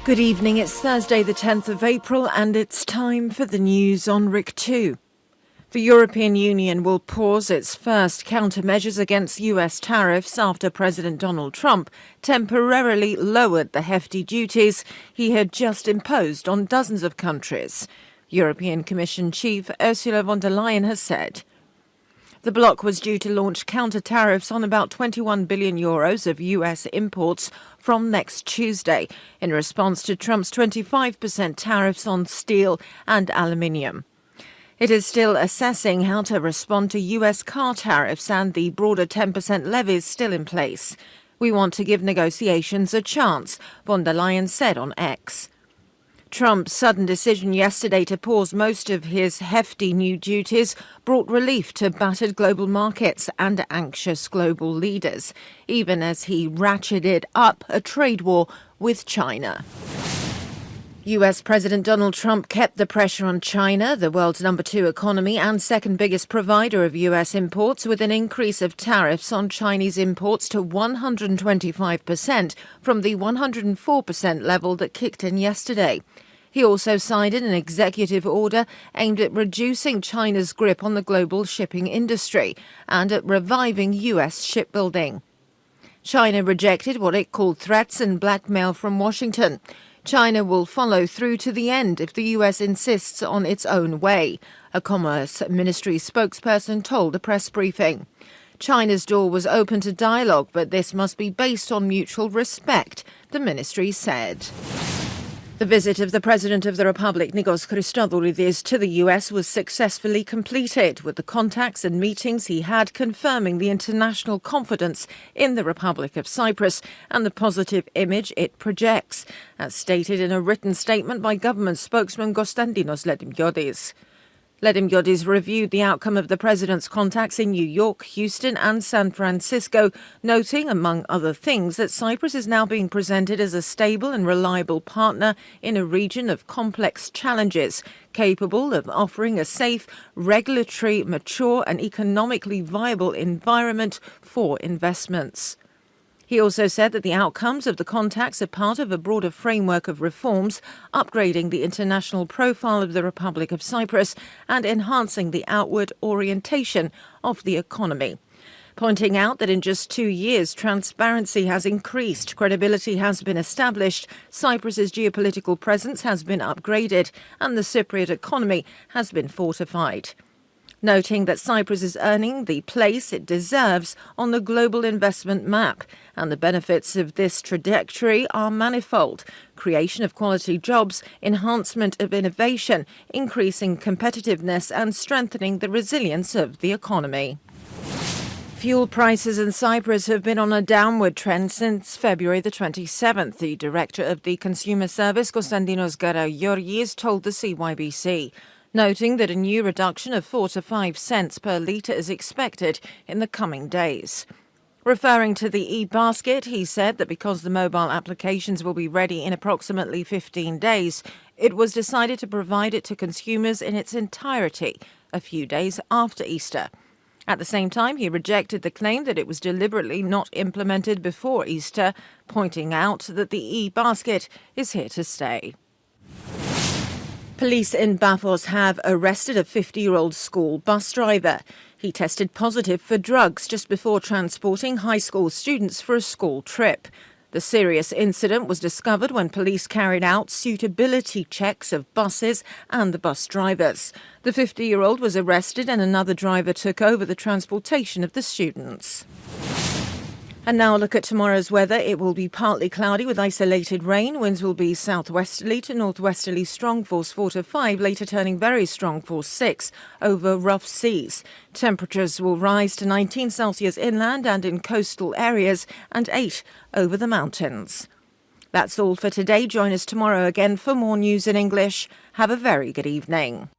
Good evening, it's Thursday the 10th of April and it's time for the news on RIK2. The European Union will pause its first countermeasures against US tariffs after President Donald Trump temporarily lowered the hefty duties he had just imposed on dozens of countries. European Commission Chief Ursula von der Leyen has said. The bloc was due to launch counter-tariffs on about €21 billion of US imports from next Tuesday in response to Trump's 25% tariffs on steel and aluminium. It is still assessing how to respond to US car tariffs and the broader 10% levies still in place. We want to give negotiations a chance, von der Leyen said on X. Trump's sudden decision yesterday to pause most of his hefty new duties brought relief to battered global markets and anxious global leaders, even as he ratcheted up a trade war with China. US President Donald Trump kept the pressure on China, the world's number 2 economy and second biggest provider of US imports, with an increase of tariffs on Chinese imports to 125% from the 104% level that kicked in yesterday. He also signed an executive order aimed at reducing China's grip on the global shipping industry and at reviving US shipbuilding. China rejected what it called threats and blackmail from Washington. China will follow through to the end if the US insists on its own way, a Commerce Ministry spokesperson told a press briefing. China's door was open to dialogue, but this must be based on mutual respect, the ministry said. The visit of the President of the Republic, Nikos Christodoulidis, to the US was successfully completed, with the contacts and meetings he had confirming the international confidence in the Republic of Cyprus and the positive image it projects, as stated in a written statement by government spokesman Konstantinos Ledimgiodis. Ledimgiodis reviewed the outcome of the President's contacts in New York, Houston and San Francisco, noting, among other things, that Cyprus is now being presented as a stable and reliable partner in a region of complex challenges, capable of offering a safe, regulatory, mature and economically viable environment for investments. He also said that the outcomes of the contacts are part of a broader framework of reforms, upgrading the international profile of the Republic of Cyprus and enhancing the outward orientation of the economy. Pointing out that in just 2 years, transparency has increased, credibility has been established, Cyprus's geopolitical presence has been upgraded, and the Cypriot economy has been fortified. Noting that Cyprus is earning the place it deserves on the global investment map, and the benefits of this trajectory are manifold: creation of quality jobs, enhancement of innovation, increasing competitiveness and strengthening the resilience of the economy. Fuel prices in Cyprus have been on a downward trend since February the 27th, the director of the Consumer Service, Konstantinos Garagiorgis, told the CYBC. Noting that a new reduction of 4 to 5 cents per litre is expected in the coming days. Referring to the e-basket, he said that because the mobile applications will be ready in approximately 15 days, it was decided to provide it to consumers in its entirety a few days after Easter. At the same time, he rejected the claim that it was deliberately not implemented before Easter, pointing out that the e-basket is here to stay. Police in Paphos have arrested a 50-year-old school bus driver. He tested positive for drugs just before transporting high school students for a school trip. The serious incident was discovered when police carried out suitability checks of buses and the bus drivers. The 50-year-old was arrested and another driver took over the transportation of the students. And now a look at tomorrow's weather. It will be partly cloudy with isolated rain. Winds will be southwesterly to northwesterly strong, force 4 to 5, later turning very strong, force 6, over rough seas. Temperatures will rise to 19 Celsius inland and in coastal areas and 8 over the mountains. That's all for today. Join us tomorrow again for more news in English. Have a very good evening.